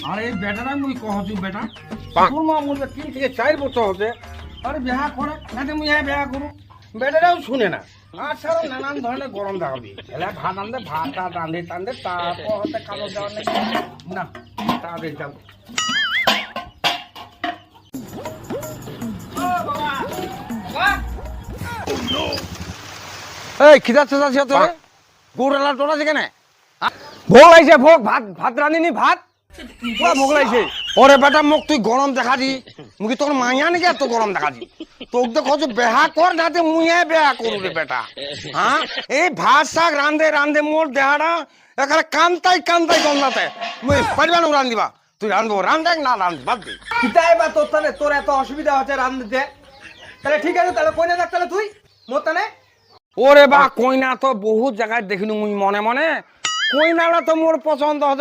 আর এই বেটারা মুই কহছু বেটা তোর মা মোর 3 থেকে 4 বছর হচ্ছে আরে বিয়া করে না মুই বিয়া করু বেটারাও শুনে না আর সারা নানান ধরনের গরম দেখাবি এলা ভাত আনতে ভাত রাঁধে টানতে তারপর হতে কালো যাওয়ার নাকি না তাদের যাও এই খিদা চেঁচা ছিল তোরে গুড়ালা টোলা যেখানে ভোগ লাগছে ভোগ ভাত ভাত রাঁধিনি ভাত পুরা ভোগ লাগছে ওরে বেটা মোক তুই গরম দেখা দি মুখি তোর মাইয়া নাকি এত গরম দেখা দি তোকে তো কছ বেহা কর যাতে মুইয়ে বেহা করু রে বেটা হ্যাঁ এই ভাত শাক রাঁধে রাঁধে মোর দেহাটা এখানে কান্তাই কান্তাই গন্ধাতে মুই পারবা না রাঁধিবা তুই রাঁধবো রাঁধে না রাঁধ বাদ দে কিতাই বা তোর তানে তোর এত অসুবিধা হচ্ছে রাঁধতে তাহলে ঠিক আছে তাহলে কই না দেখ তাহলে তুই মোর তানে ওরে বা কইনা তো বহুত জায়গায় দেখিনু মুই মনে মনে কইনাটা তো মোর পছন্দ হচ্ছে